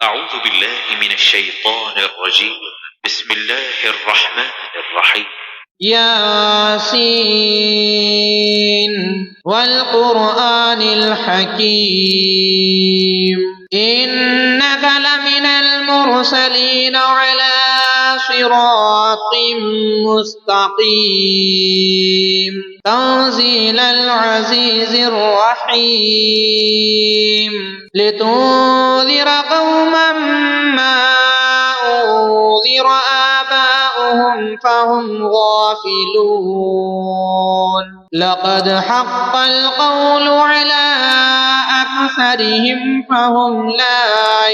أعوذ بالله من الشيطان الرجيم. بسم الله الرحمن الرحيم. ياسين والقرآن الحكيم إنك لمن المرسلين على صراط مستقيم تنزيل العزيز الرحيم لتنذر قوما ما أنذر آباؤهم فهم غافلون لقد حق القول على أكثرهم فهم لا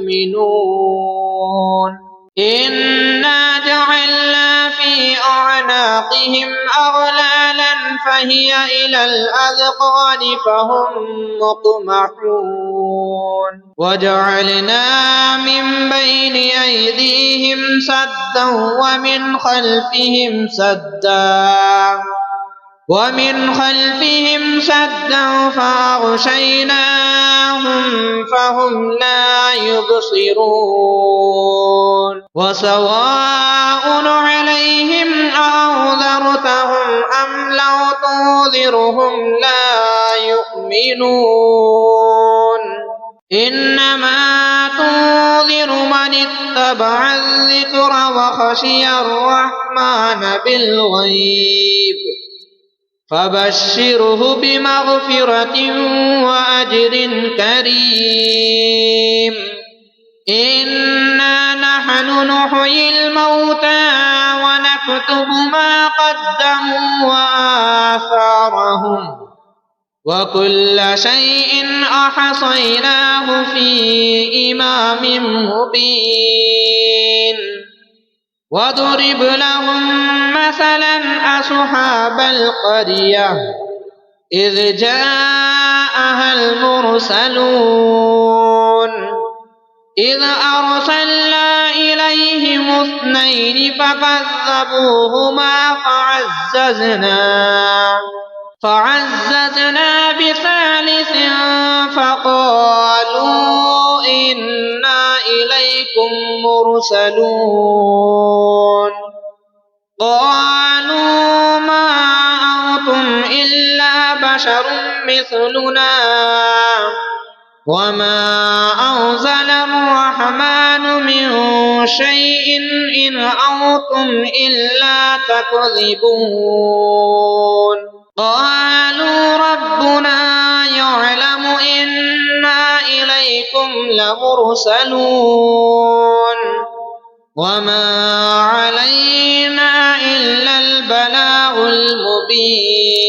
يؤمنون إنا جعلنا في أعناقهم أغلالا فهي إلى الأذقان فهم مقمحون وجعلنا من بين أيديهم سدا ومن خلفهم سدا فأغشيناهم فهم لا يبصرون وسواء عليهم أنذرتهم أم لو تنذرهم لا يؤمنون إنما تنذر من اتبع الذكر وخشي الرحمن بالغيب فبشره بمغفرة وأجر كريم إنا نحن نحيي الموتى ونكتب ما قدموا وآثارهم وكل شيء أحصيناه في إمام مبين واضرب لهم مثلا أصحاب القرية إذ جاءها المرسلون إذ أرسلنا إليهم 2 فكذبوهما فعززنا بثالث فقالوا إنا إليكم مرسلون قالوا ما أنتم إلا بشر مثلنا وما أنزل الرحمن من شيء إن أنتم إلا تكذبون قالوا ربنا يعلم إنا إليكم لمرسلون وما علينا إلا البلاغ المبين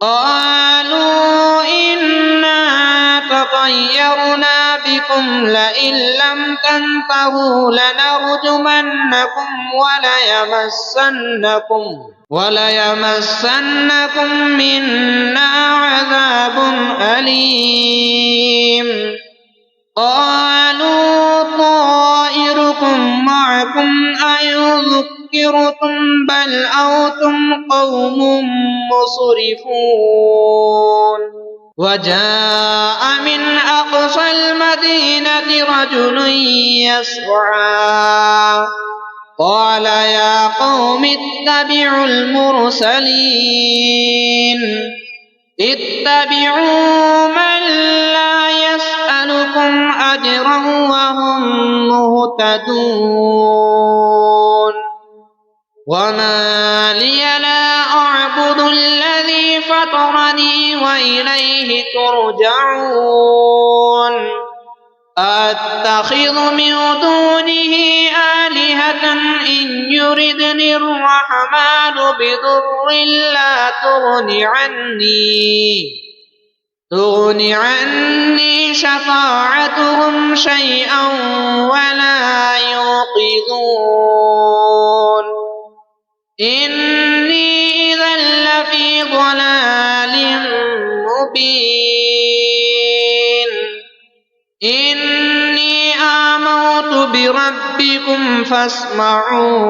قالوا إنا تطيرنا بكم لئن لم تنتهوا لنرجمنكم وليمسنكم منا عذاب أليم قالوا طائركم معكم أن ذكرتم بل أنتم قوم مسرفون وجاء من أقصى المدينة رجل يسعى قال يا قوم اتبعوا المرسلين اتبعوا من لا يسألكم أجرا وهم مهتدون وما لي لا أعبد الذي فطرني وإليه ترجعون أتخذ من دونه آلهة إن يردني الرحمن بضر لا تغن عني شفاعتهم شيئا ولا ينقذون إني إذا لفي ضلال مبين إني آمنت بربكم فاسمعون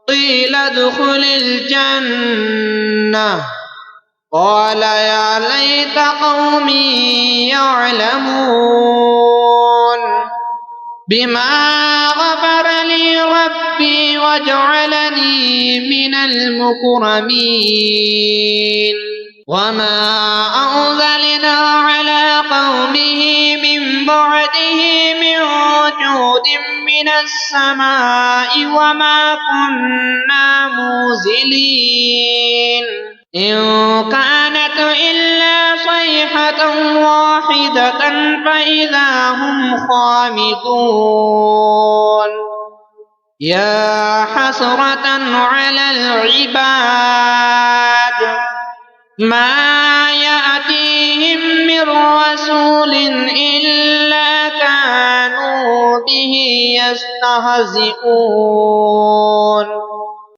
قيل ادخل الجنة قال يا ليت قومي يعلمون بما غفر لي ربي وجعلني من المكرمين وما أنزلنا على قومه من بعده من جود من السماء وما كنا منزلين إن كانت إلا صيحة واحدة فإذا هم خامدون يا حسرة على العباد ما يأتيهم من رسول إلا كانوا به يستهزئون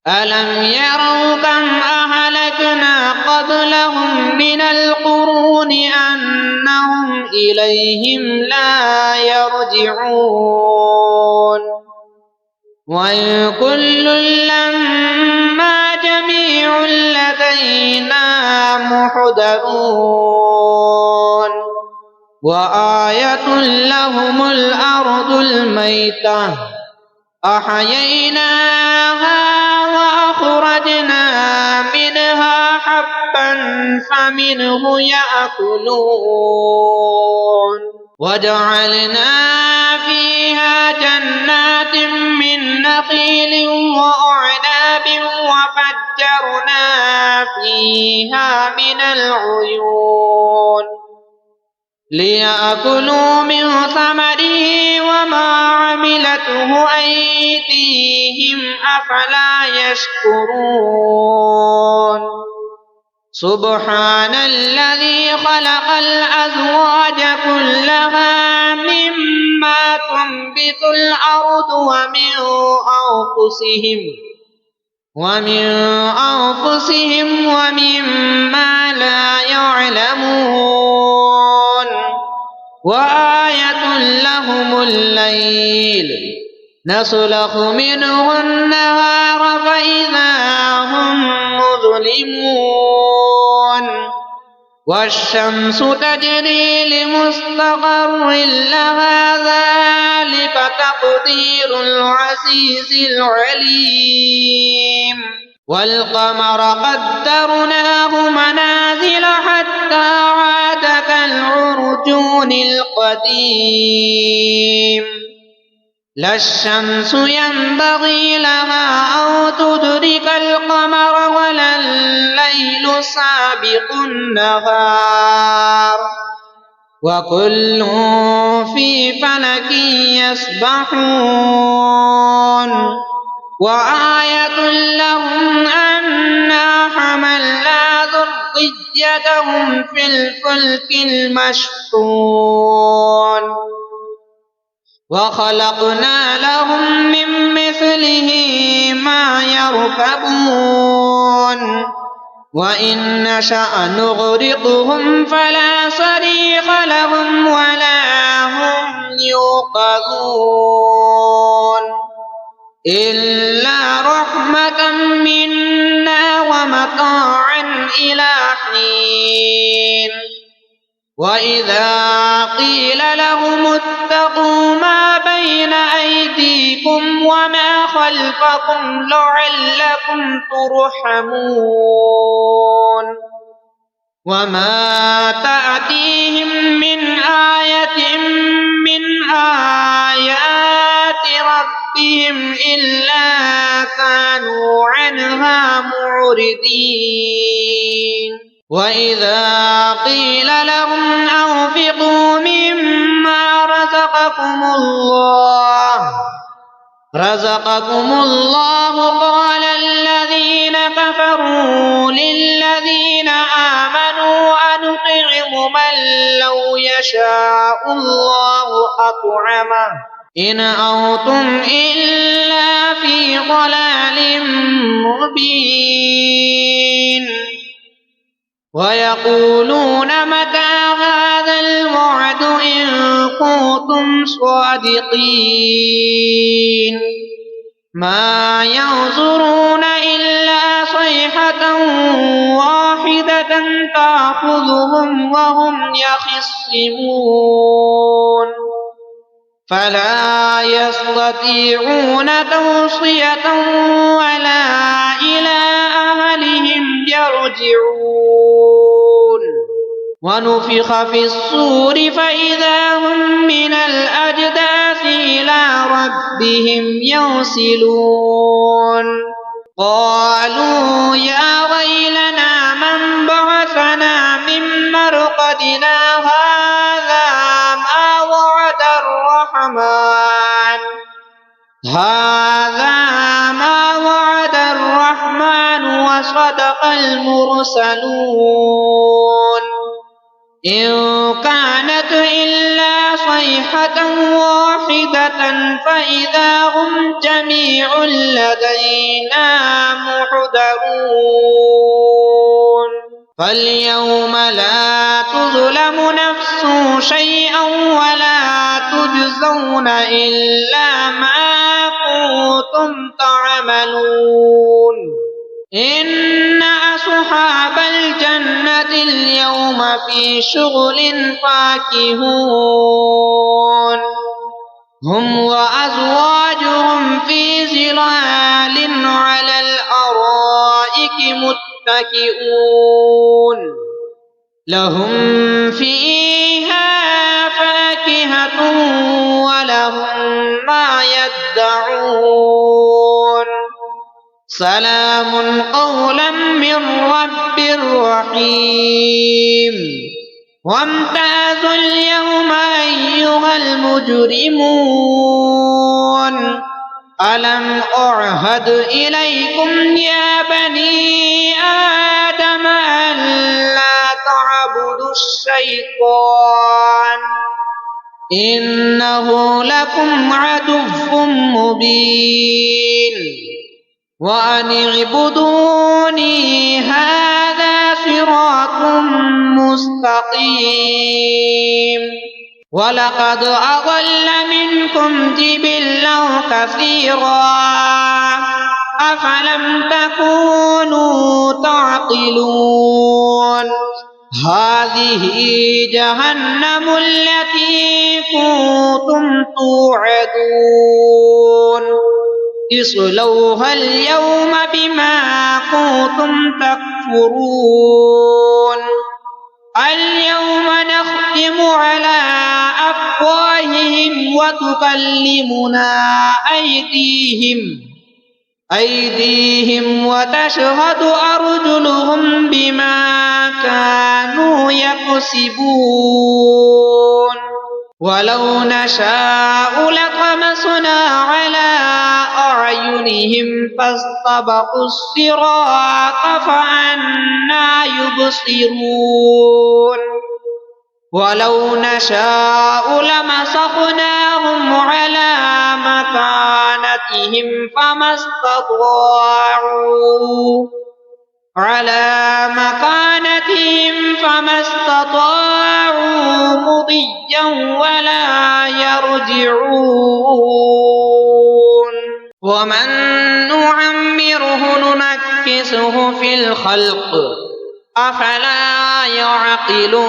ألم يروا كم أهلكنا قبلهم من القرون أنهم إليهم لا يرجعون وإن كل لما جميع لدينا محضرون وآية لهم الأرض الميتة أحييناها وأخرجنا منها حبا فمنه يأكلون وجعلنا فيها جنات من نخيل وأعناب وفجرنا فيها من العيون ليأكلوا من ثمره وما عملته أيديهم أفلا يشكرون سبحان الذي خلق الأزواج كلها مما تنبت الأرض ومن أنفسهم ومما لا يعلمون وآية لهم الليل نسلخ منه النهار فإذا هم مظلمون والشمس تجري لمستقر لها ذلك تقدير العزيز العليم والقمر قدرناه منازل حتى عاد كالعرجون القديم لا الشمس ينبغي لها أو تدرك القمر ولا الليل سابق النهار وكل في فلك يسبحون وآية لهم أنا حملنا ذريتهم في الفلك المشحون وخلقنا لهم من مثله ما يركبون وإن نشأ نغرقهم فلا صريخ لهم ولا هم يوقظون إلا رحمة منا ومتاعا إلى حين وإذا قيل لهم اتقوا ما بين أيديكم وما خلفكم لعلكم ترحمون وما تأتيهم من آية من آيات ربهم إلا كانوا عنها معرضين وإذا قيل لهم أنفقوا مما رزقكم الله قال الذين كفروا للذين آمنوا أنطعم من لو يشاء الله أطعمه إن أنتم إلا في ضلال مبين ويقولون متى هذا الوعد إن كنتم صادقين ما ينظرون إلا صيحة واحدة تأخذهم وهم يخصمون فلا يستطيعون توصية ولا إلى أهلهم يرجعون ونفخ في الصور فإذا هم من الأجداث إلى ربهم ينسلون قالوا يا ويلنا من بعثنا من مرقدنا هذا ما وعد الرحمن وصدق المرسلون إن كانت إلا صيحة واحدة فإذا هم جميع لدينا محضرون فاليوم لا تظلم نفس شيئا ولا تجزون إلا ما كنتم تعملون إن أصحاب الجنة اليوم في شغل فاكهون هم وأزواجهم في ظلال على الأرائك متكئون لهم فيها فاكهة ولهم ما يدعون سلام قولا من رب رحيم وامتازوا اليوم أيها المجرمون ألم أعهد إليكم يا بني آدم ألا تعبدوا الشيطان إنه لكم عدو مبين وأن اعبدوني هذا صراط مستقيم ولقد أضل منكم جبلا كثيرا أفلم تكونوا تعقلون هذه جهنم التي كنتم توعدون اصلوها اليوم بما كنتم تكفرون اليوم نختم على أفواههم وتكلمنا أيديهم وتشهد أرجلهم بما كانوا يكسبون ولو نشاء لطمسنا على أعينهم فاستبقوا الصراط فأنى يبصرون ولو نشاء لمسخناهم على مكانتهم فما استطاعوا مضيا ولا يرجعون ومن نعمره ننكسه في الخلق أفلا يعقلون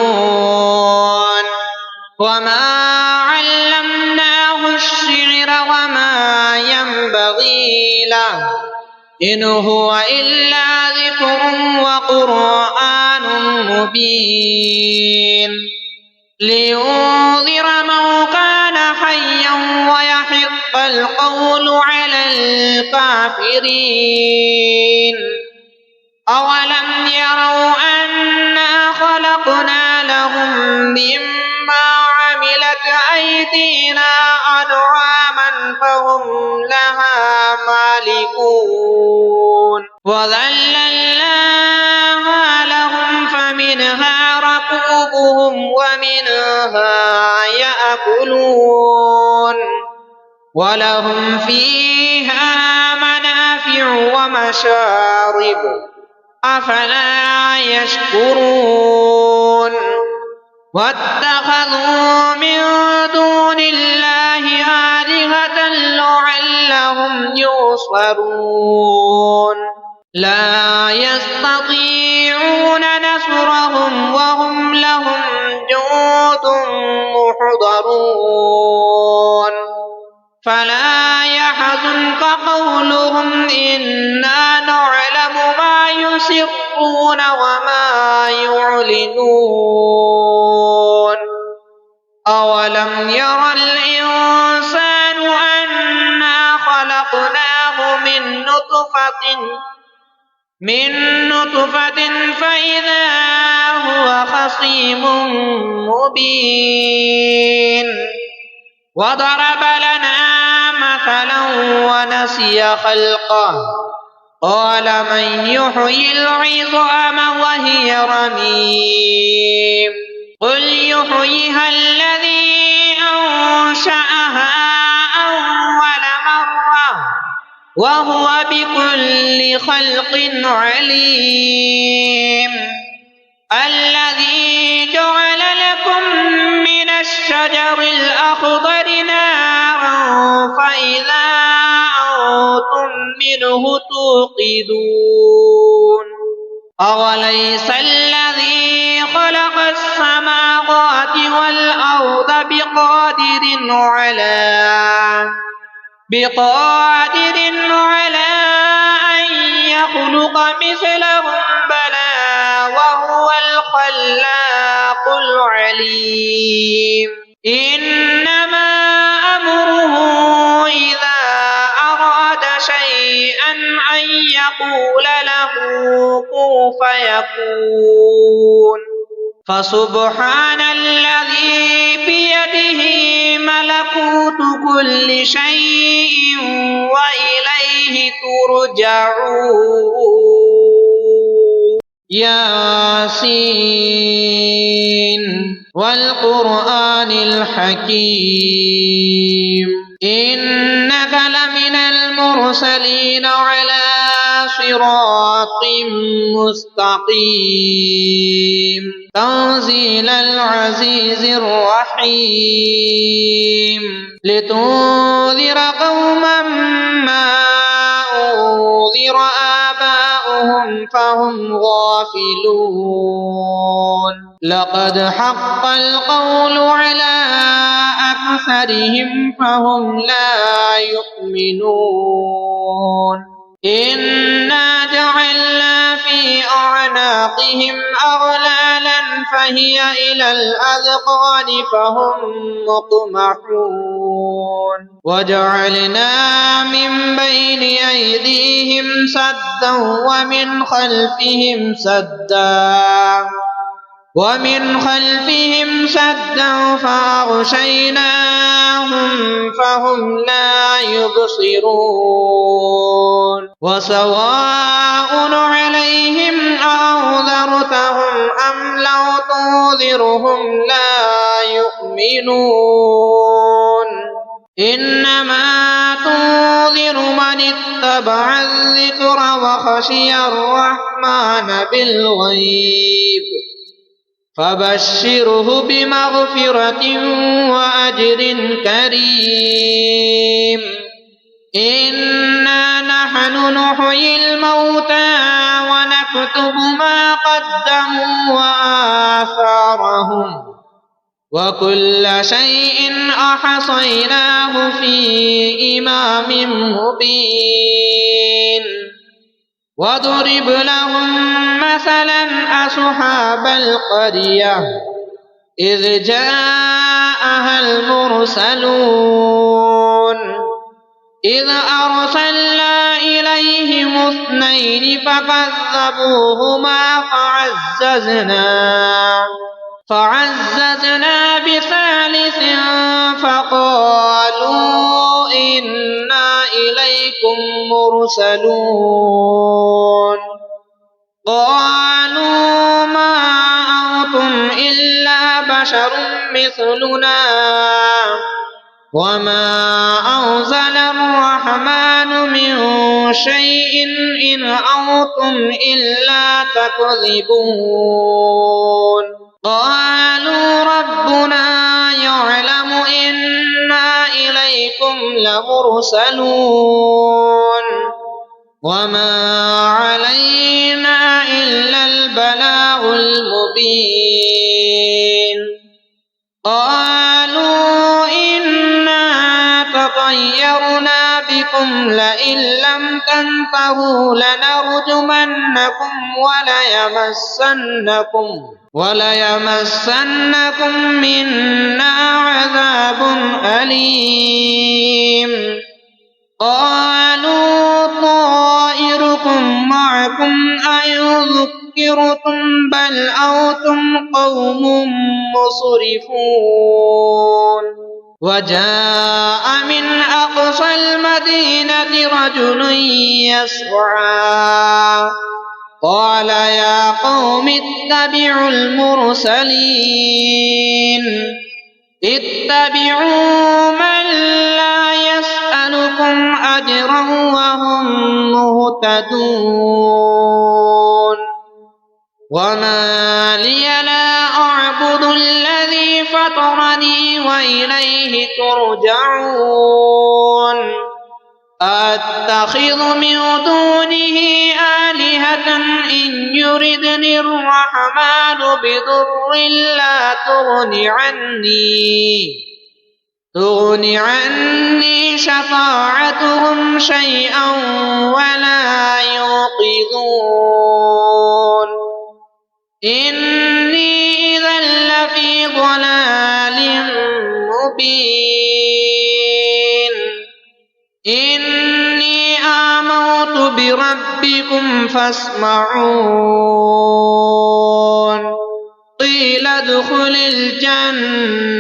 وما علمناه الشعر وما ينبغي له إن هو إلا ذكر وقرآن مبين لينذر من كان حيا ويحق القول على الكافرين أولم يروا أنا خلقنا لهم مما عملت أيدينا أنعاما فهم لها مالكون وذللناها لهم فمنها ركوبهم ومنها يأكلون ولهم فيها منافع ومشارب أفلا يشكرون واتخذوا من دون الله آلهة لعلهم ينصرون لا يستطيعون نصرهم محضرون فلا يحزنك قولهم إنا نعلم ما يسرون وما يعلنون أولم ير الإنسان أنا خلقناه من نطفة فإذا هو خصيم مبين وضرب لنا مثلا ونسي خلقه قال من يحيي العظام وهي رميم قل يحييها الذي أنشأها أول مرة وهو بكل خلق عليم الذي جعل لكم من الشجر الأخضر نارا فإذا أنتم منه توقدون أوليس الذي خلق السماوات والأرض بقادر على أن يخلق مثلهم بلى وهو الخلاق العليم إنما أمره إذا أراد شيئا أن يقول له كن فيكون فسبحان الذي بيده ملكوت كل شيء وإليه ترجعون ياسين والقرآن الحكيم إنك لمن المرسلين على صراط مستقيم تنزيل العزيز الرحيم لتنذر قوما ما أنذر آباؤهم فهم غافلون لقد حق القول على أكثرهم فهم لا يؤمنون إنا جعلنا في أعناقهم أغلالا فهي إلى الأذقان فهم مقمحون وجعلنا من بين أيديهم سدا ومن خلفهم سدا فأغشيناهم فهم لا يبصرون وسواء عليهم أنذرتهم أم لو تنذرهم لا يؤمنون إنما تنذر من اتبع الذكر وخشي الرحمن بالغيب فبشره بمغفرة وأجر كريم إنا نحن نحيي الموتى ونكتب ما قدموا وآثارهم وكل شيء أحصيناه في إمام مبين واضرب لهم مثلا أصحاب القرية إذ جاءها المرسلون إذ أرسلنا إليهم 2 فكذبوهما فعززنا بثالث فقالوا إنا إليكم مرسلون قالوا ما أنتم إلا بشر مثلنا وما أنزل الرحمن من شيء إن أنتم إلا تكذبون قالوا ربنا يعلم إنا إليكم لمرسلون وما علينا إلا البلاغ المبين قال لكم لئن لم تنتهوا لنرجمنكم وليمسنكم منا عذاب أليم قالوا طائركم معكم أيذكركم بل أنتم قوم مسرفون وجاء من أقصى المدينة رجل يسعى قال يا قوم اتبعوا المرسلين اتبعوا من لا يسألكم أجرا وهم مهتدون وما لي لا أعبد الذي فطرني وإليه ترجعون أتخذ من دونه آلهة إن يردني الرحمن بضر لا تغن عني شفاعتهم شيئا ولا ينقذون إني إذا لفي ضلال مبين إني آمنت بربكم فاسمعون قيل ادخل الجنة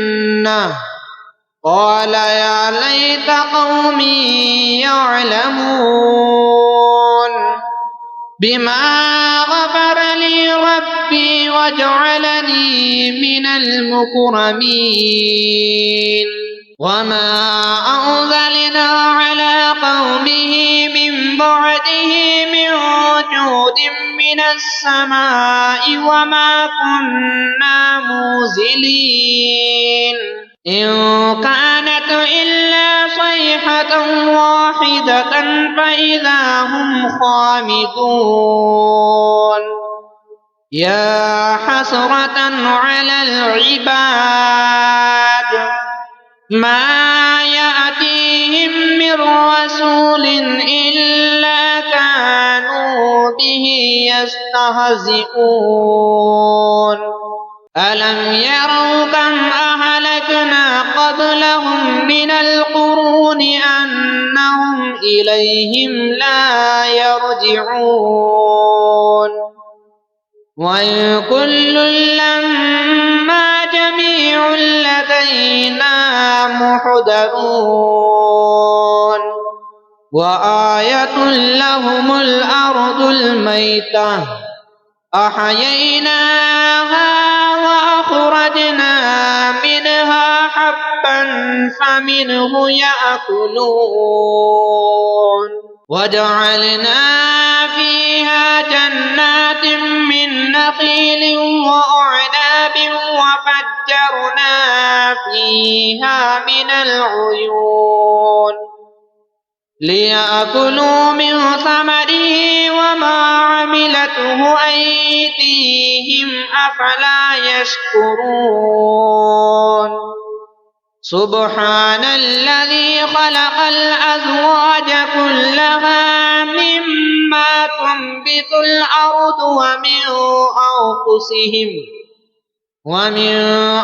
قال يا ليت قومي يعلمون بما غفر لي ربي وجعلني من المكرمين وما أنزلنا على قومه من بعده من جود من السماء وما كنا منزلين إن كانت إلا صيحة واحدة فإذا هم خامدون يا حسرة على العباد ما يأتيهم من رسول إلا كانوا به يستهزئون ألم يروا كم أهلكنا قبلهم من القرون أنهم إليهم لا يرجعون وإن كل لما جميع لدينا محضرون وآية لهم الأرض الميتة أحييناها وأخرجنا منها حبا فمنه يأكلون وجعلنا فيها جنات من نخيل وأعناب وفجرنا فيها من العيون ليأكلوا من ثمره وما عملته أيديهم أفلا يشكرون سبحان الذي خلق الأزواج كلها مما تنبت الأرض ومن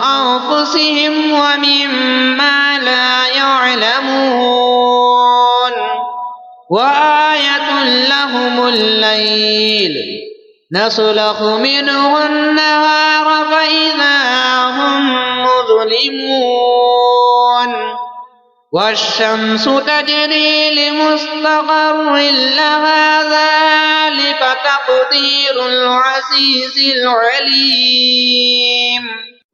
أنفسهم ومما لا يعلمون وآية لهم الليل نسلخ منه النهار فإذا هم مظلمون والشمس تجري لمستقر لها ذلك تقدير العزيز العليم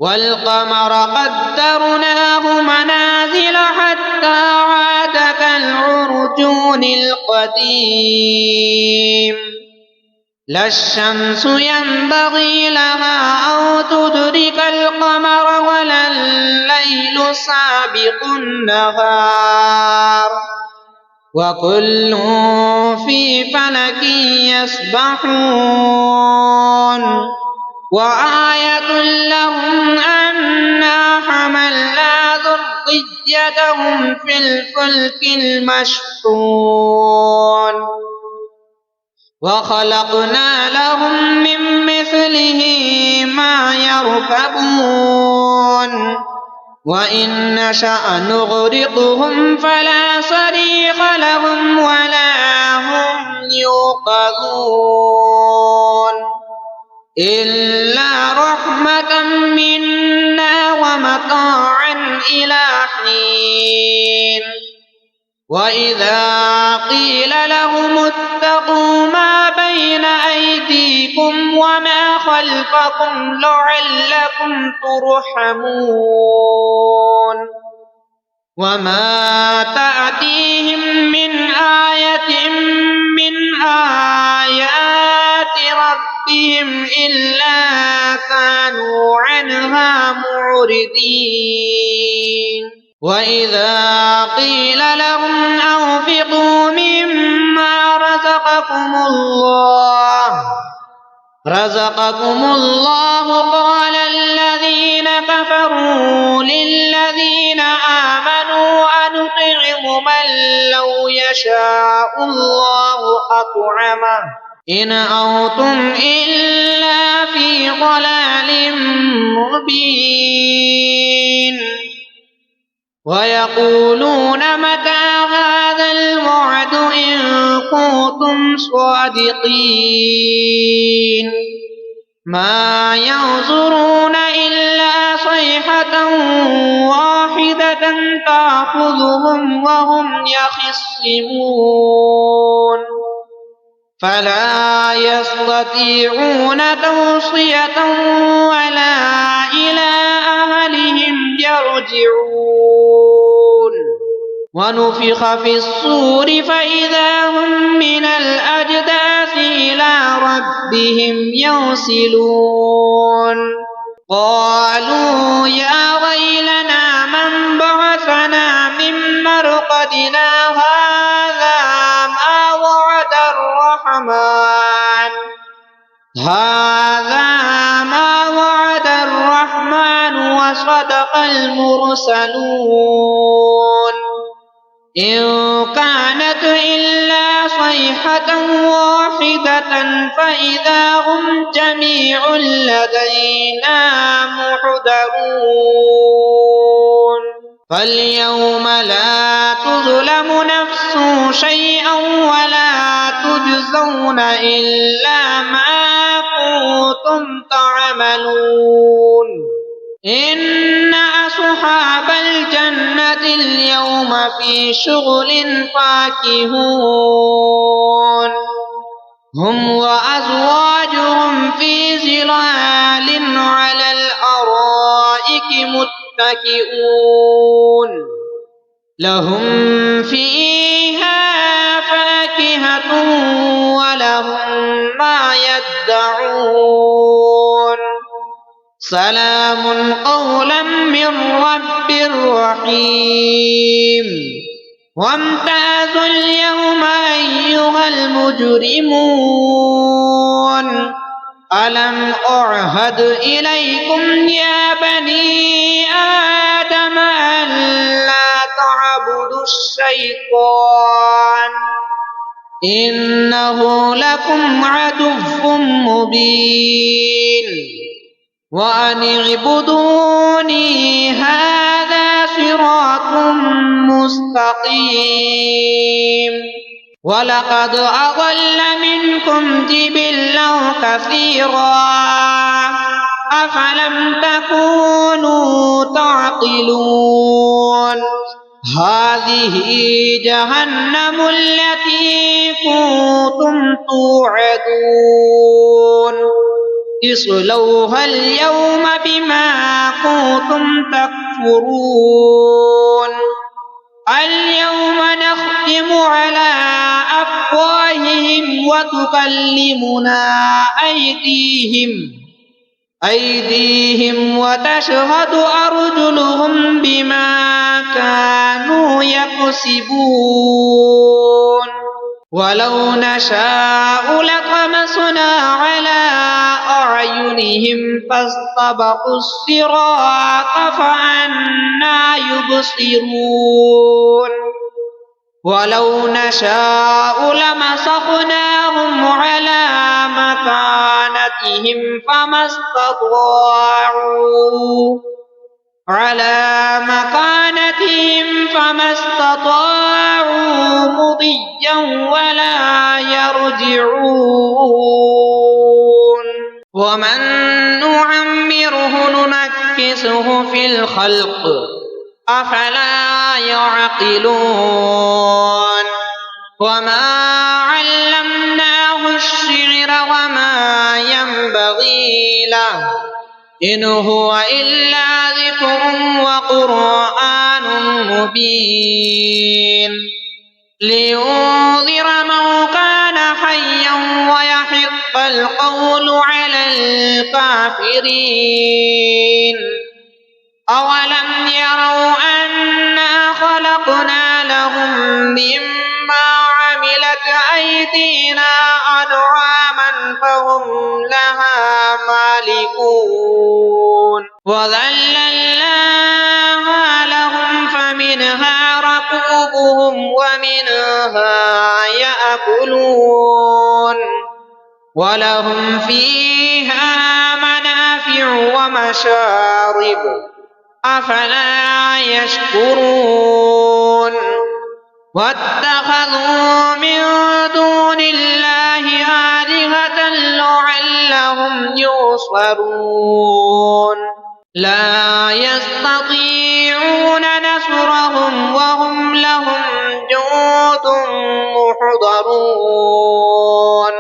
والقمر قدرناه منازل حتى عاد كالعرجون القديم لا الشمس ينبغي لها أن تدرك القمر ولا الليل سابق النهار وكل في فلك يسبحون وآية لهم أنا حملنا وذريتهم في الفلك المشحون وخلقنا لهم من مثله ما يركبون وإن نشأ نغرقهم فلا صريخ لهم ولا هم يوقظون إلا رحمة منا ومتاعا إلى حين وإذا قيل لهم اتقوا ما بين أيديكم وما خلفكم لعلكم ترحمون وما تأتيهم من آية من آيات ربهم إلا كانوا عنها معرضين وإذا قيل لهم أنفقوا مما رزقكم الله قال الذين كفروا للذين آمنوا أنطعم من لو يشاء الله أطعمه إن أنتم إلا في ضلال مبين ويقولون متى هذا الوعد إن كنتم صادقين ما ينظرون إلا صيحة واحدة تأخذهم وهم يخصمون فلا يستطيعون توصية ولا إلى أهلهم يرجعون ونفخ في الصور فإذا هم من الأجداث إلى ربهم ينسلون قالوا يا ويلنا من بعثنا من مرقدنا هذا ما وعد الرحمن وصدق المرسلون إن كانت إلا صيحة واحدة فإذا هم جميع لدينا محضرون فاليوم لا تظلم نفس شيئا ولا تجزون إلا ما كنتم تعملون إن أصحاب الجنة اليوم في شغل فاكهون هم وأزواجهم في ظلال على الأرائك متكئون لهم فيها فاكهة ولهم ما يدعون سلام قولا من رب رحيم وامتازوا اليوم أيها المجرمون ألم أعهد إليكم يا بني آدم ألا تعبدوا الشيطان إنه لكم عدو مبين وأن اعبدوني هذا صراط مستقيم ولقد أضل منكم جبلا كثيرا أفلم تكونوا تعقلون هذه جهنم التي كنتم توعدون اصلوها اليوم بما كنتم تكفرون اليوم نختم على أفواههم وتكلمنا أيديهم وتشهد أرجلهم بما كانوا يكسبون ولو نشاء لطمسنا على أعينهم فاستبقوا الصراط فأنى يبصرون ولو نشاء لمسخناهم على مكانتهم فما استطاعوا مضيا ولا يرجعون ومن نعمره ننكسه في الخلق أفلا يعقلون وما علمناه الشعر وما ينبغي له إن هو إلا ذكر وقرآن مبين لينذر من كان حيا ويحق القول على الكافرين أولم يروا أنا خلقنا لهم مما عملت أيدينا أنعاما فهم لها مالكون وذللناها لهم فمنها ركوبهم ومنها يأكلون ولهم فيها منافع ومشارب أفلا يشكرون واتخذوا من دون الله آلهة لعلهم ينصرون لا يستطيعون نصرهم وهم لهم جند محضرون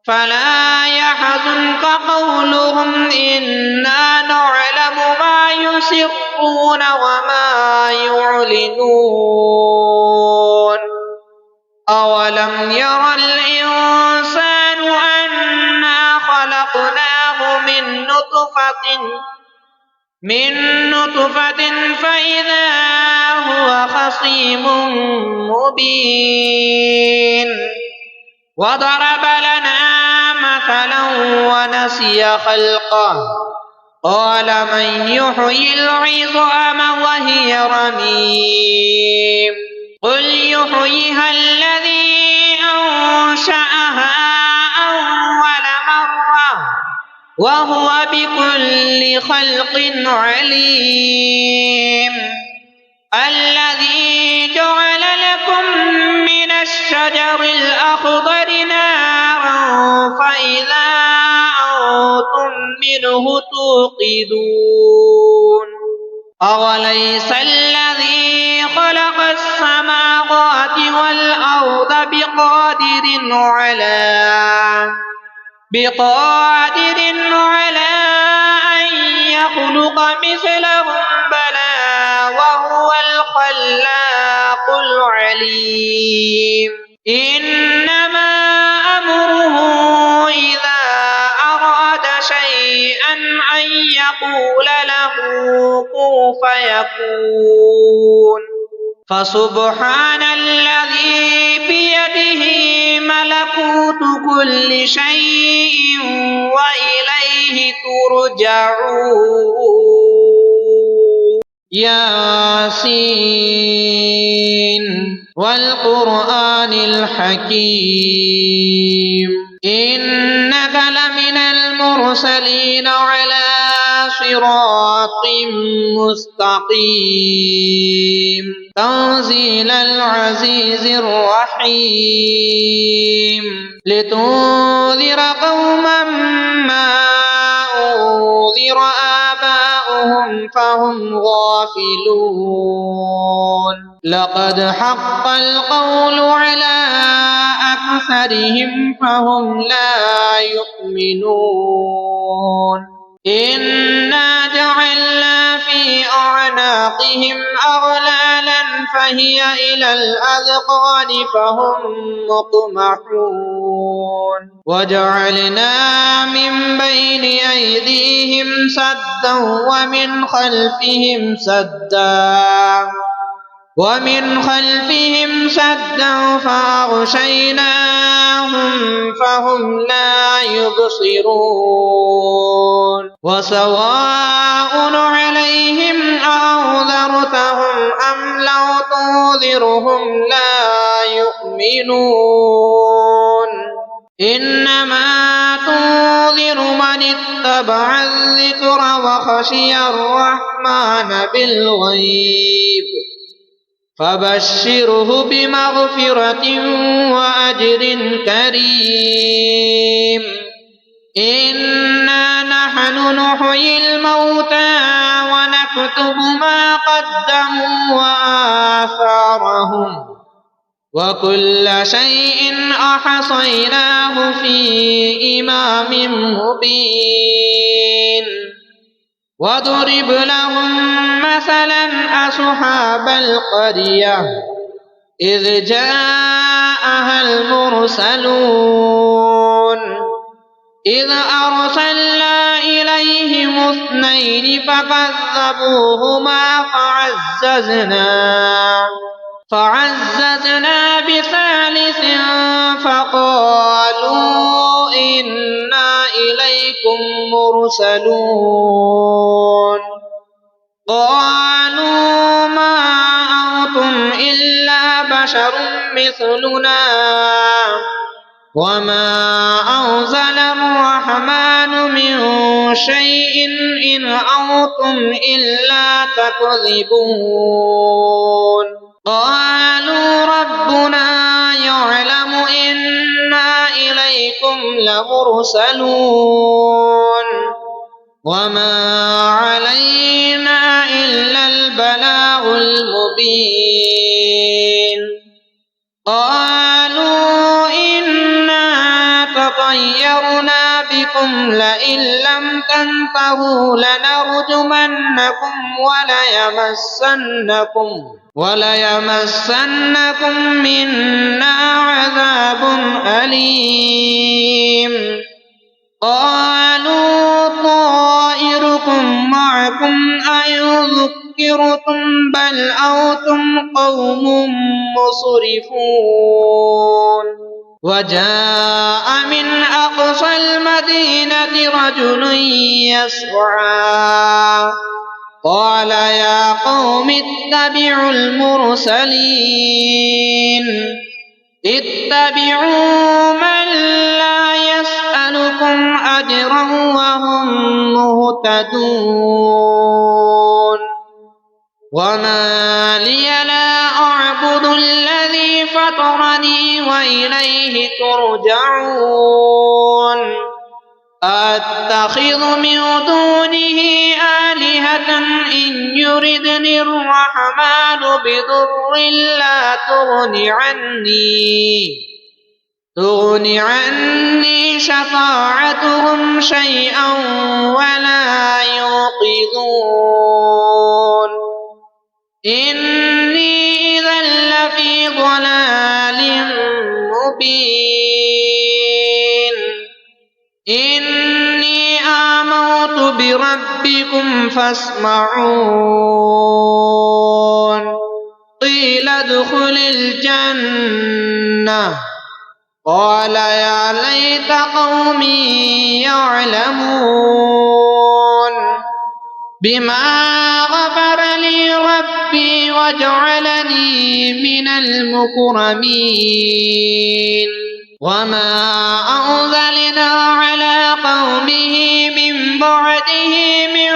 فلا يحزنك قولهم إنا نعلم ما يسرون وما يعلنون أولم ير الإنسان أنا خلقناه من نطفة فإذا هو خصيم مبين وضرب لنا مثلا ونسي خلقه قال من يحيي العظام وهي رميم قل يحييها الذي أنشأها أول مرة وهو بكل خلق عليم الذي جعل لكم من الشجر الأخضر نارا فإذا أنتم منه توقدون أوليس الذي خلق السماوات والأرض بقادر على أن يخلق مثلهم بلى وهو الخلاق العليم إنما أمره إذا أراد شيئا أن يقول له كن فيكون فسبحان الذي بيده ملكوت كل شيء وإليه ترجعون ياسين والقرآن الحكيم إنك لمن المرسلين على صراط مستقيم تنزيل العزيز الرحيم لتنذر قوما ما أنذر آباؤهم فهم غافلون لقد حق القول على أكثرهم فهم لا يؤمنون إنا جعلنا في أعناقهم أغلالا فهي إلى الأذقان فهم مقمحون وجعلنا من بين أيديهم سدا ومن خلفهم سدا فأغشيناهم فهم لا يبصرون وسواء عليهم أنذرتهم تنذرهم لا يؤمنون إنما تنذر من اتبع الذكر وخشي الرحمن بالغيب فبشره بمغفرة وأجر كريم إنا نحن نحيي الموتى ونكتب ما قدموا وآثارهم وكل شيء أحصيناه في إمام مبين واضرب لهم مثلا أصحاب القرية إذ جاءها المرسلون إذ أرسلنا إليهم 2 فكذبوهما فعززنا بثالث فقالوا إنا إليكم مرسلون قالوا ما أنتم إلا بشر مثلنا وما أنزل الرحمن من شيء إن أنتم إلا تكذبون قالوا ربنا يعلم إنا إليكم لمرسلون وما علينا إلا البلاغ المبين قالوا إنا تطيرنا بكم لئن لم تنتهوا لنرجمنكم وليمسنكم منا عذاب أليم قالوا طائركم معكم أئن ذكرتم بل أنتم قوم مسرفون وجاء من أقصى المدينة رجل يسعى قال يا قوم اتبعوا المرسلين اتبعوا من لا يسألكم أجرا وهم مهتدون وما لي لا أعبد الذي فطرني وإليه ترجعون أتخذ من دونه آلهة إن يردني الرحمن بضر لا تغن عني شفاعتهم شيئا ولا ينقذون إني إذا لفي ضلال مبين إني آمنت بربكم فاسمعون قيل ادخل الجنة قال يا ليت قومي يعلمون بما غفر لي ربي وجعلني من المكرمين وما أنزلنا على قومه من بعده من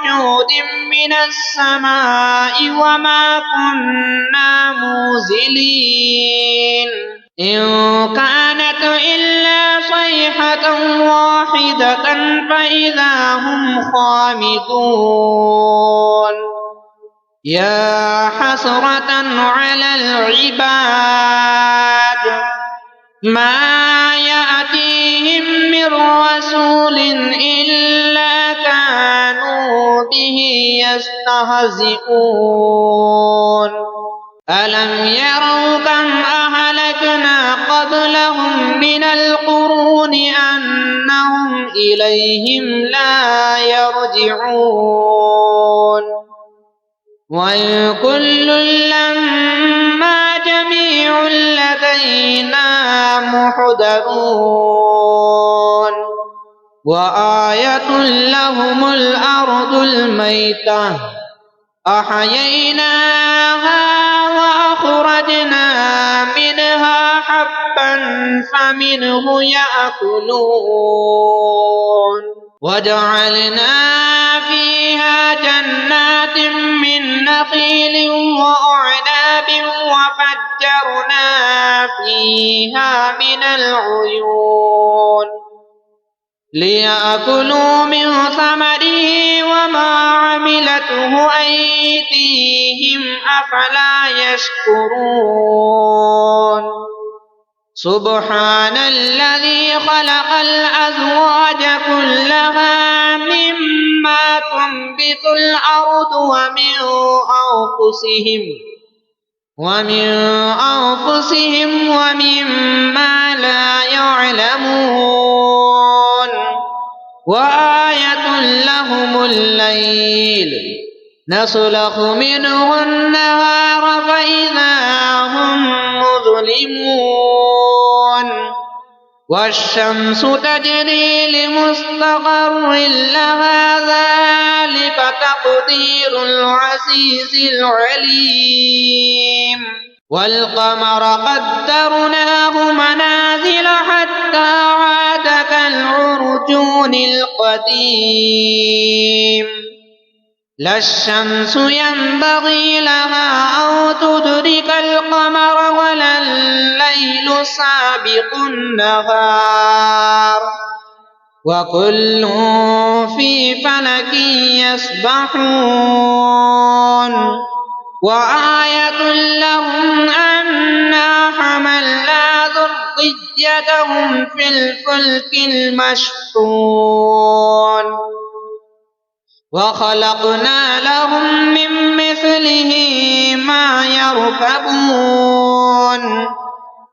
جود من السماء وما كنا منزلين إن كانت إلا صيحة واحدة فإذا هم خامدون يا حسرة على العباد ما يأتيهم من رسول إلا كانوا به يستهزئون ألم يروا كم أهلكنا قبلهم من القرون أنهم إليهم لا يرجعون وإن كل لما جميع لدينا محضرون وآية لهم الأرض الميتة أحييناها أخرجنا منها حبا فمنه يأكلون وجعلنا فيها جنات من نخيل وأعناب وفجرنا فيها من العيون ليأكلوا من ثمره وما عملته أيديهم أفلا يشكرون سبحان الذي خلق الأزواج كلها مما تنبت الأرض ومن أنفسهم ومما لا يعلمون وآية لهم الليل نسلخ منه النهار فإذا هم مظلمون والشمس تجري لمستقر لها ذلك تقدير العزيز العليم والقمر قدرناه منازل حتى عاد كالعرجون القديم لا الشمس ينبغي لها أن تدرك القمر ولا الليل سابق النهار وكل في فلك يسبحون وآية لهم أنا حملنا ذريتهم في الفلك المشحون وخلقنا لهم من مثله ما يركبون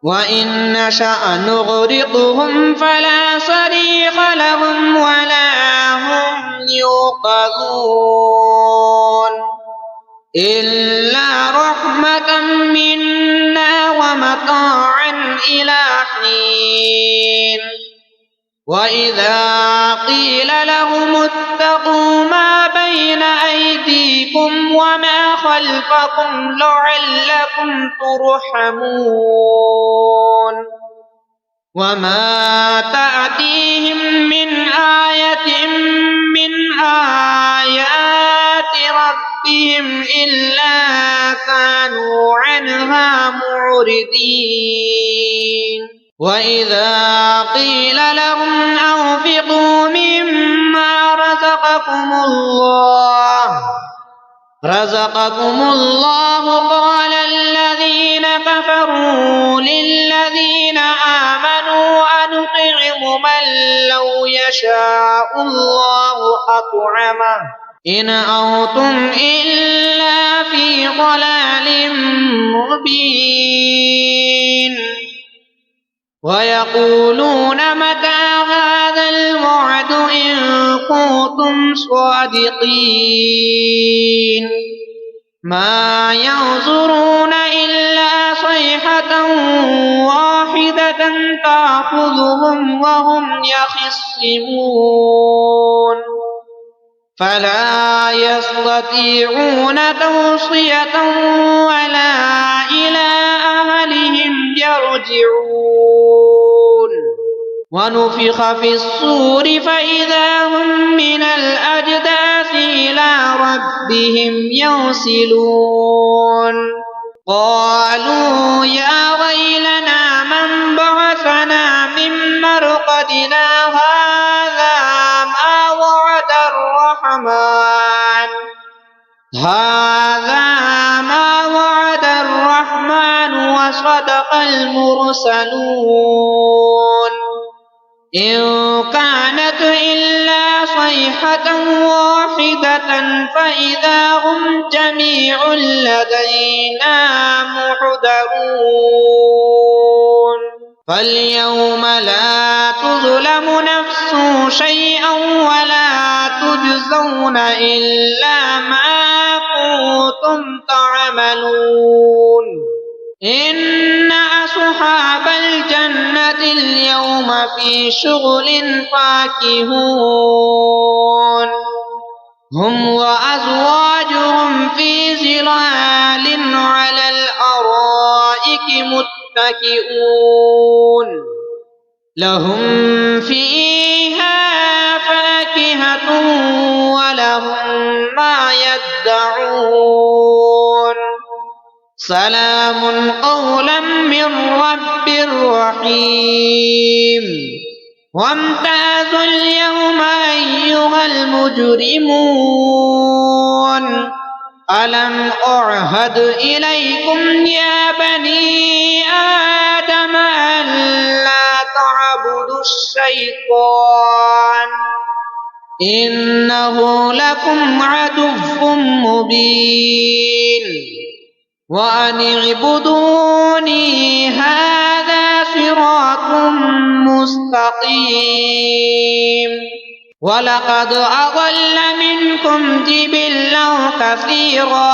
وإن نشأ نغرقهم فلا صريخ لهم ولا هم يوقظون إلا رحمة منا ومتاعا إلى حين وإذا قيل لهم اتقوا ما بين أيديكم وما خلفكم لعلكم ترحمون وما تأتيهم من آية من آيات ربهم إلا كانوا عنها معرضين وإذا قيل لهم أنفقوا مما رزقكم الله قال الذين كفروا للذين آمنوا أنطعم من لو يشاء الله أطعمه إن أنتم إلا في ضلال مبين ويقولون متى هذا الوعد إن كنتم صادقين ما ينظرون إلا صيحة واحدة تأخذهم وهم يخصمون فلا يستطيعون توصية ولا إلى أهلهم يرجعون ونفخ في الصور فإذا هم من الأجداث إلى ربهم ينسلون قالوا يا ويلنا من بعثنا من مرقدنا هذا ما وعد الرحمن وصدق المرسلون إن كانت إلا صيحة واحدة فإذا هم جميع لدينا محضرون فاليوم لا تظلم نفس شيئا ولا تجزون إلا ما كنتم تعملون إن أصحاب الجنة اليوم في شغل فاكهون هم وأزواجهم في ظلال على الأرائك متكئون لهم فيها فاكهة ولهم ما يدعون سلام قولا من رب رحيم وامتازوا اليوم أيها المجرمون ألم أعهد إليكم يا بني آدم ألا تعبدوا الشيطان إنه لكم عدو مبين وأن اعبدوني هذا صراط مستقيم ولقد أضل منكم جبلا كثيرا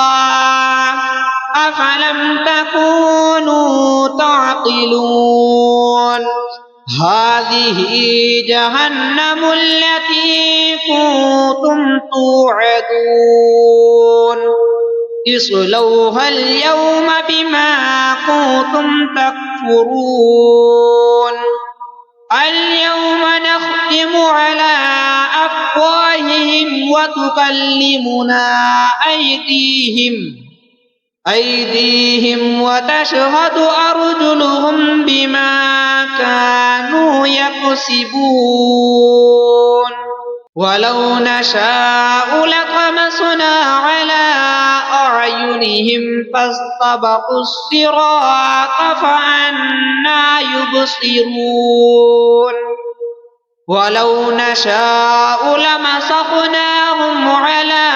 أفلم تكونوا تعقلون هذه جهنم التي كنتم توعدون اصلوها اليوم بما كنتم تكفرون اليوم نختم على أفواههم وتكلمنا أيديهم وتشهد أرجلهم بما كانوا يكسبون ولو نشاء لطمسنا على أعينهم فاستبقوا الصراط فأنى يبصرون ولو نشاء لمسخناهم على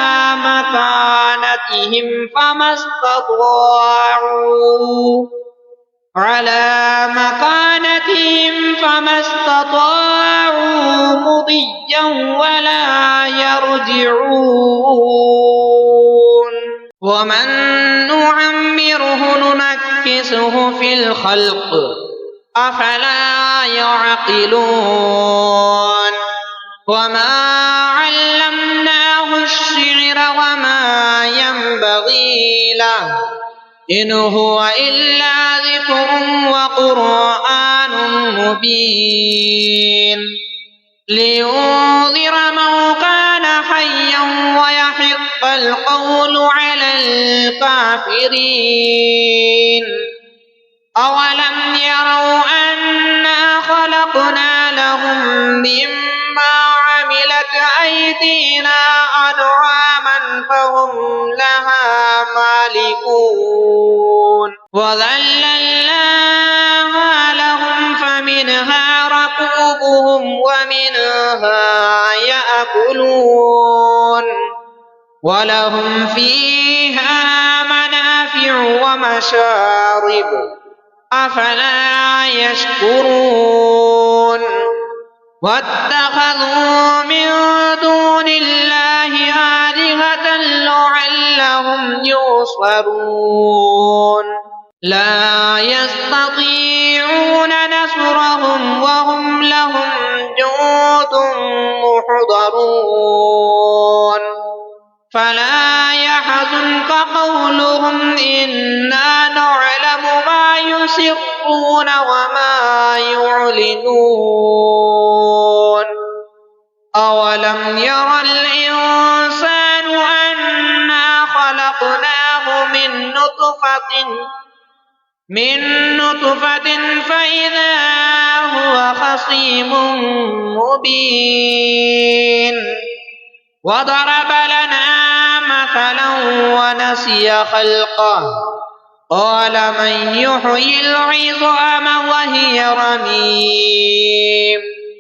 مكانتهم فما استطاعوا مضيا ولا يرجعون ومن نعمره ننكسه في الخلق أفلا يعقلون وما علمناه الشعر وما ينبغي له إن هو إلا ذكر وقرآن مبين لينذر من كان حيا ويحق القول على الكافرين أولم يروا أنا خلقنا لهم مما عملت أيدينا أنعاما فهم لها مالكون وذللناها لهم فمنها ركوبهم ومنها يأكلون ولهم فيها منافع ومشارب أفلا يشكرون واتخذوا من دون الله آلهة لعلهم ينصرون لا يستطيعون نصرهم وهم لهم جند محضرون فلا يحزنك قولهم إنا نعلم ما يسرون وما يعلنون أولم ير الإنسان أنا خلقناه من نطفة فإذا هو خصيم مبين وضرب لنا مثلا ونسي خلقه قال من يحيي العظام وهي رميم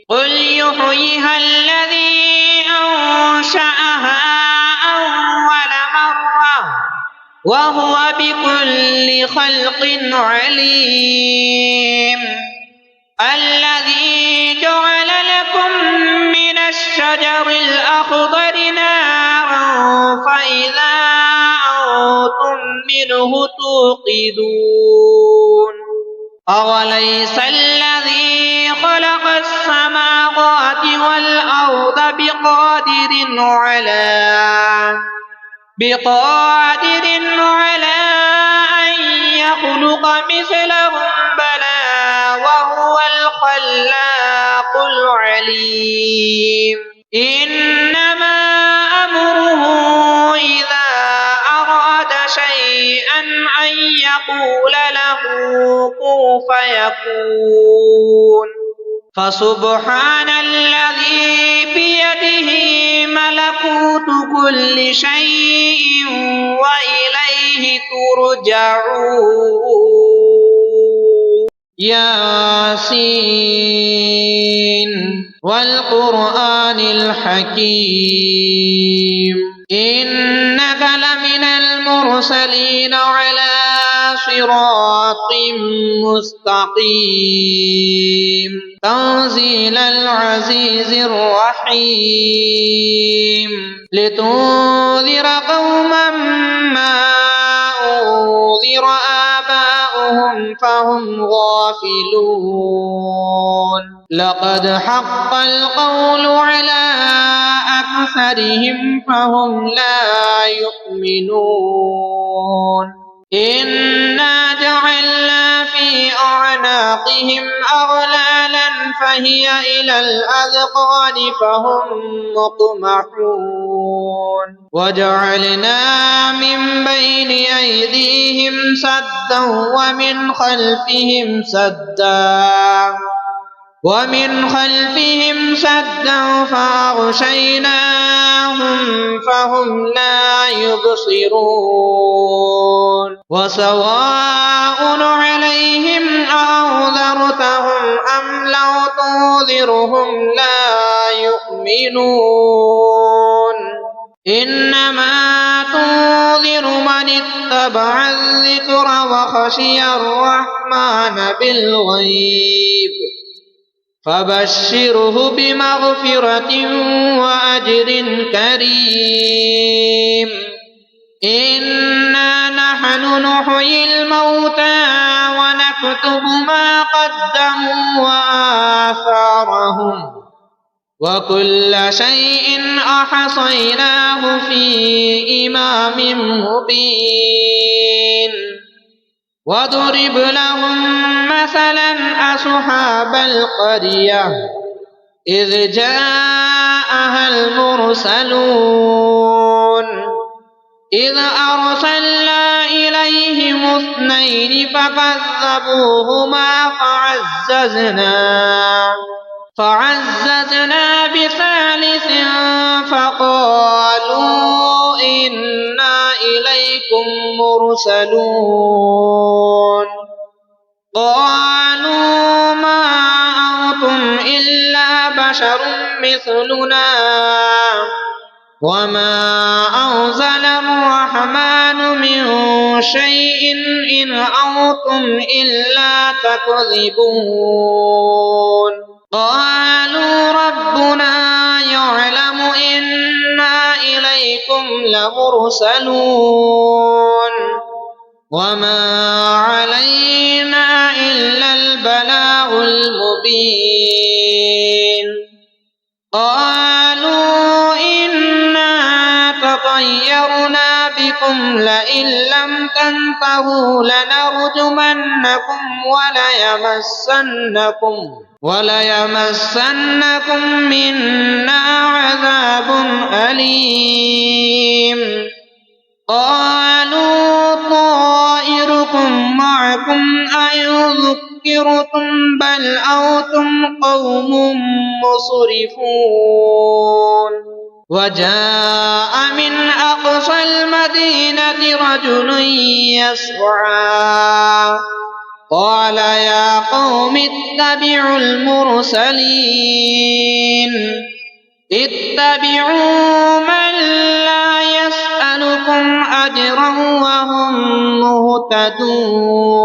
قل يحييها الذي أنشأها أول مرة وهو بكل خلق عليم الذي جعل لكم من الشجر الأخضر نارا فإذا أنتم منه توقدون أوليس الذي خلق السماوات والأرض بقادر على أن يخلق مثلهم عليم إنما أمره إذا أراد شيئا أن يقول له كن فيكون فسبحان الذي بيده ملكوت كل شيء وإليه ترجعون ياسين والقرآن الحكيم إنك لمن المرسلين على صراط مستقيم تنزيل العزيز الرحيم لتنذر قوما ما أنذر آباؤهم فهم غافلون لقد حق القول على أكثرهم فهم لا يؤمنون إنا جعلنا في أعناقهم أغلالا فهي إلى الأذقان فهم مقمحون وجعلنا من بين أيديهم سدا ومن خلفهم سدا فأغشيناهم فهم لا يبصرون وسواء عليهم أأنذرتهم أم لو تنذرهم لا يؤمنون إنما تنذر من اتبع الذكر وخشي الرحمن بالغيب فبشره بمغفرة وأجر كريم إنا نحن نحيي الموتى ونكتب ما قدموا وآثارهم وكل شيء أحصيناه في إمام مبين واضرب لهم مثلا أصحاب القرية إذ جاءها المرسلون إذ أرسلنا إليهم 2 فكذبوهما فعززنا بثالث فقالوا إنا إليكم مرسلون قالوا ما أنتم إلا بشر مثلنا وما أنزل الرحمن من شيء إن أنتم إلا تكذبون قالوا ربنا يعلم إنا إليكم لمرسلون وما علينا إلا البلاغ المبين قالوا إنا تطيرنا بكم لئن لم تنتهوا لنرجمنكم وليمسنكم منا عذاب أليم قالوا طائركم معكم أئن ذكرتم بل أنتم قوم مسرفون وجاء من أقصى المدينة رجل يسعى قال يا قوم اتبعوا المرسلين اتبعوا من لا يسألكم أجرا وهم مهتدون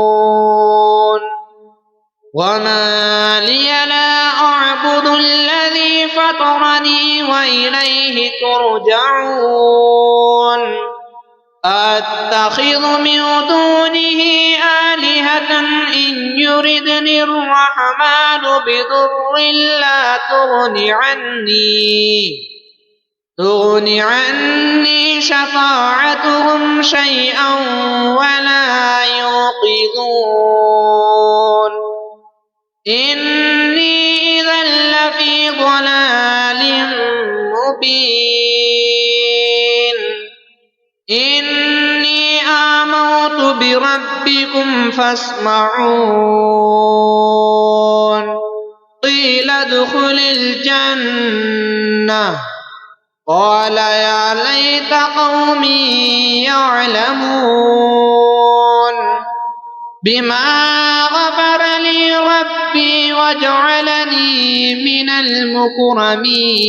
وما لي لا أعبد الذي فطرني وإليه ترجعون أتخذ من دونه آلهة إن يردني الرحمن بضر لا تغن عني شفاعتهم شيئا ولا ينقذون إني إذا لفي ضلال بربكم فاسمعون قيل ادخل الجنة قال يا ليت قومي يعلمون بما غفر لي ربي وجعلني من المكرمين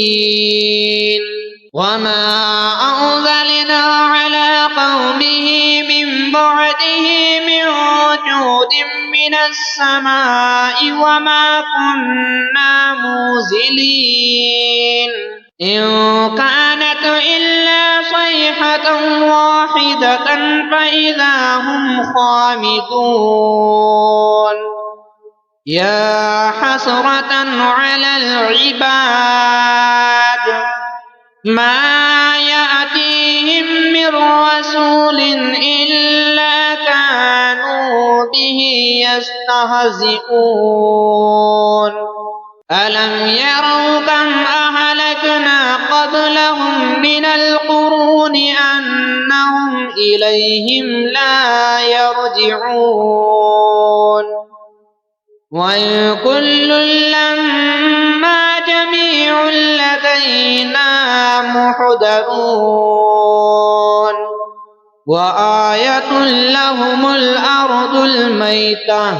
وما أنزلنا على قومه من بعده من جود من السماء وما كنا منزلين إن كانت إلا صيحة واحدة فإذا هم خامدون يا حسرة على العباد ما يأتيهم من رسول إلا كانوا به يستهزئون ألم يروا كم أهلكنا قبلهم من القرون أنهم إليهم لا يرجعون وإن كل لما جميع لدينا محضرون وآية لهم الأرض الميتة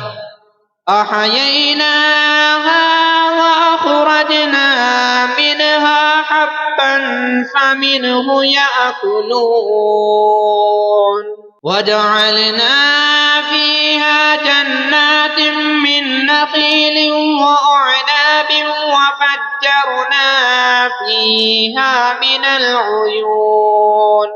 أحييناها وأخرجنا منها حبا فمنه يأكلون وجعلنا فيها جنات من نخيل وأعناب وفجرنا فيها من العيون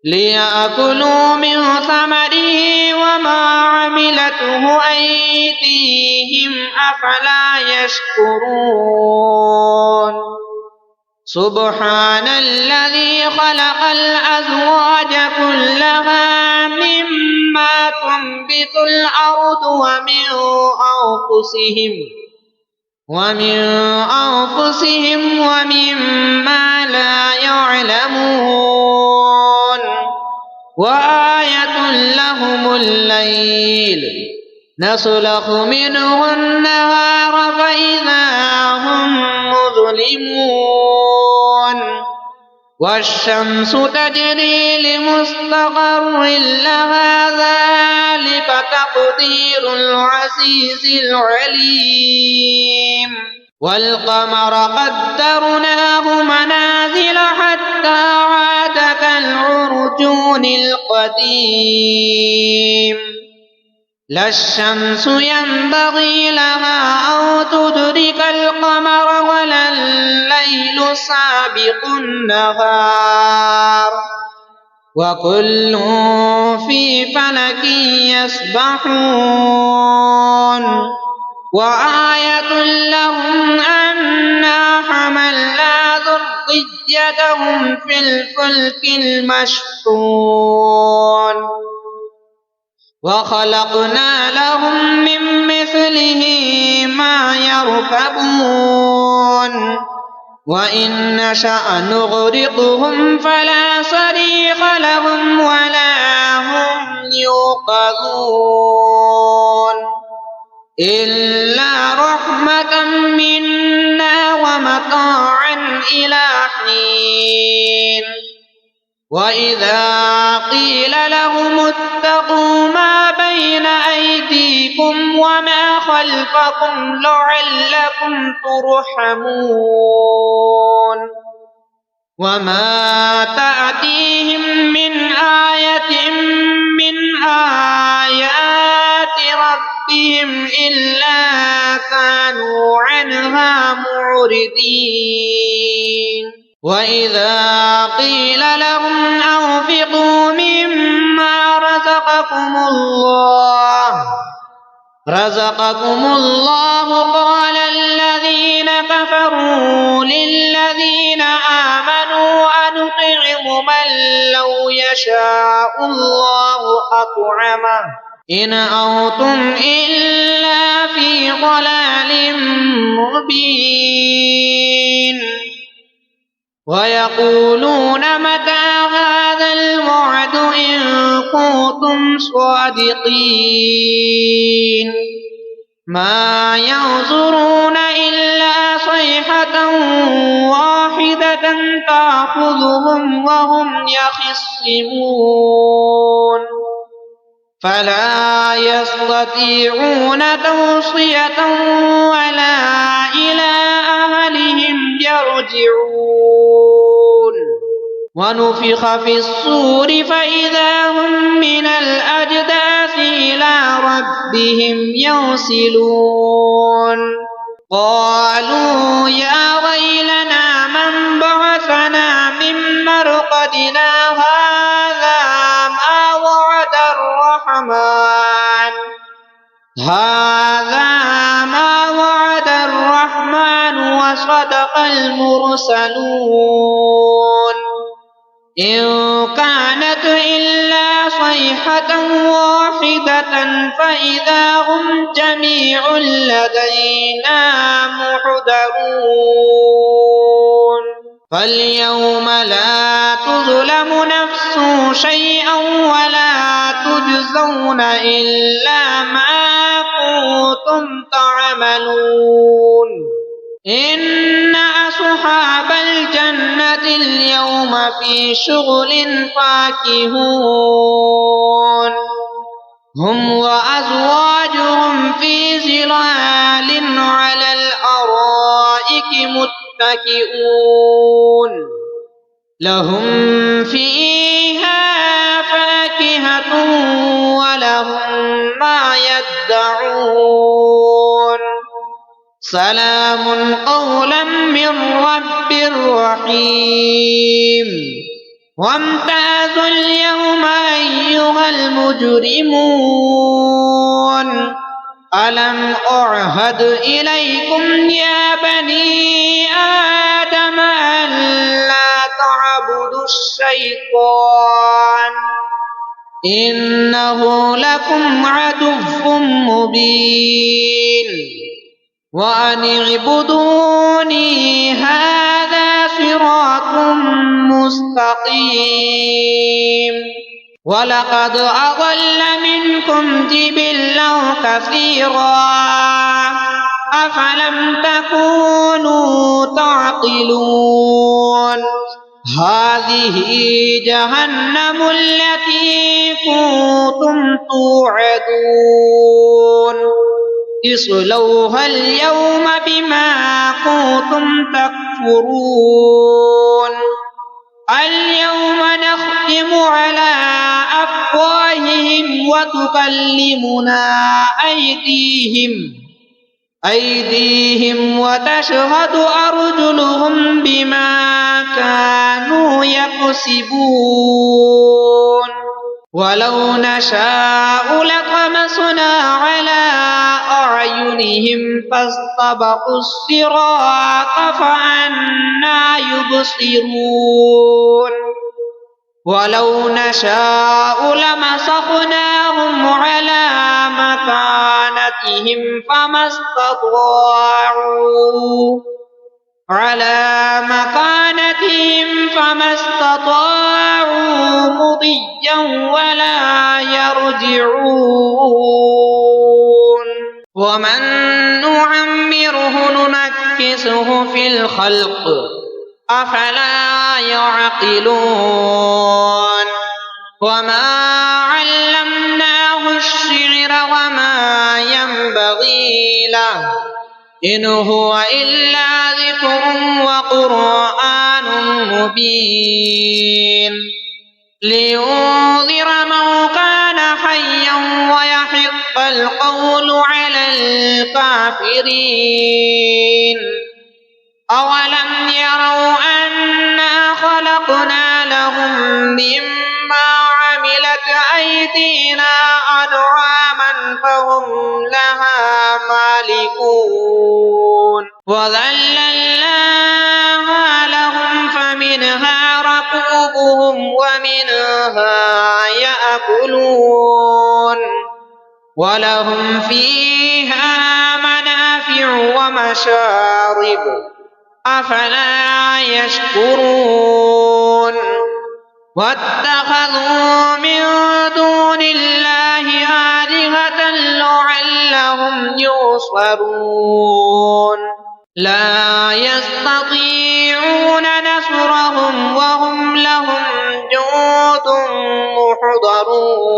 ليأكلوا من ثمره وما عملته أيديهم أفلا يشكرون سبحان الذي خلق الأزواج كلها مما تنبت الأرض ومن أنفسهم ومما لا يعلمون وآية لهم الليل نسلخ منه النهار فإذا هم مظلمون والشمس تجري لمستقر لها ذلك تقدير العزيز العليم والقمر قدرناه منازل حتى عاد كالعرجون القديم لا الشمس ينبغي لها أن تدرك القمر ولا الليل سابق النهار وكل في فلك يسبحون وآية لهم أنا حملنا ذريتهم في الفلك المشحون وخلقنا لهم من مثله ما يركبون وإن نشأ نغرقهم فلا صريخ لهم ولا هم يوقظون إلا رحمة منا ومتاعا إلى حين وإذا قيل لهم اتقوا ما بين أيديكم وما خلفكم لعلكم ترحمون وما تأتيهم من آية من آيات ربهم إلا كانوا عنها معرضين وإذا قيل لهم أنفقوا مما رزقكم الله قال الذين كفروا للذين آمنوا أنطعم من لو يشاء الله أطعمه إن أنتم إلا في ضلال مبين ويقولون متى هذا الوعد إن كنتم صادقين ما ينظرون إلا صيحة واحدة تأخذهم وهم يخصمون فلا يستطيعون توصية ولا إلى أهلهم يرجعون ونفخ في الصور فإذا هم من الأجداث إلى ربهم ينسلون قالوا يا ويلنا من بعثنا من مرقدنا هذا ما وعد الرحمن وصدق المرسلون إن كانت إلا صيحة واحدة فإذا هم جميع لدينا محضرون فاليوم لا تظلم نفس شيئا ولا تجزون إلا ما كنتم تعملون إن أصحاب الجنة اليوم في شغل فاكهون هم وأزواجهم في ظلال على الأرائك متكئون لهم فيها فاكهة ولهم ما يدعون سلام قولا من رب رحيم وامتازوا اليوم أيها المجرمون ألم أعهد إليكم يا بني آدم ألا تعبدوا الشيطان إنه لكم عدو مبين وأن اعبدوني هذا صراط مستقيم ولقد أضل منكم جبلا كثيرا أفلم تكونوا تعقلون هذه جهنم التي كنتم توعدون اصلوها اليوم بما كنتم تكفرون اليوم نختم على أفواههم وتكلمنا أيديهم وتشهد أرجلهم بما كانوا يكسبون ولو نشاء لطمسنا على أعينهم فاستبقوا الصراط فأنى يبصرون ولو نشاء لمسخناهم على مكانتهم فما استطاعوا مضيا ولا يرجعون ومن نعمره ننكسه في الخلق أفلا يعقلون وما علمناه الشعر وما ينبغي له إن هو إلا ذكر وقرآن مبين لينذر من كان حيا ويحق القول على الكافرين أولم يروا أنا خلقنا لهم مما عملت أيدينا أنعاما فهم لها مالكون وذللناها لهم فمنها ركوبهم ومنها يأكلون ولهم فيها منافع ومشارب أفلا يشكرون واتخذوا من دون لا يستطيعون نصرهم وهم لهم جند محضرون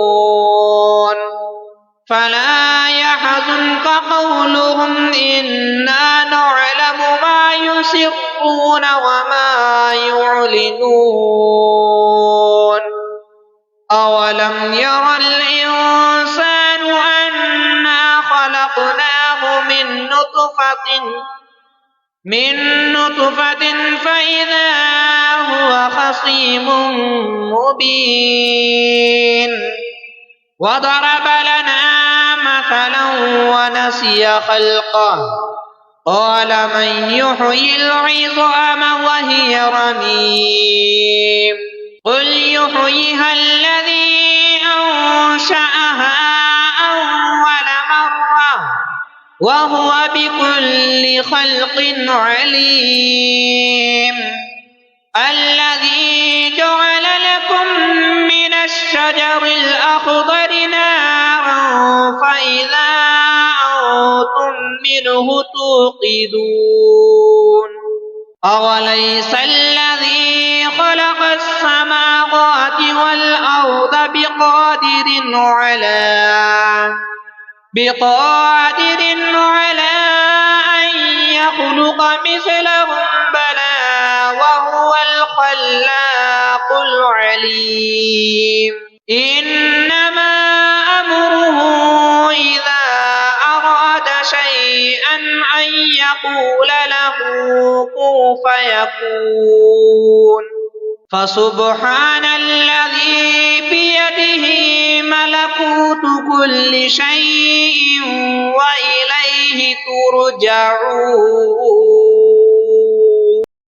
فلا يحزنك قولهم إنا نعلم ما يسرون وما يعلنون أولم ير الإنسان أنا خلقناه من نطفة فإذا هو خصيم مبين وضرب لنا مثلا ونسي خلقه قال من يحيي العظام وهي رميم قل يحييها الذي أنشأها أول مرة وهو بكل خلق عليم الذي جعل لكم من الشجر الأخضر نارا فإذا أنتم منه توقدون أوليس الذي خلق السماوات والأرض بقادر على أن يخلق مثلهم بلى وهو الخلاق العليم إنما أمره إذا أراد شيئا أن يقول له كن فيكون فسبحان الذي بيده ملكوت كل شيء وإليه ترجعون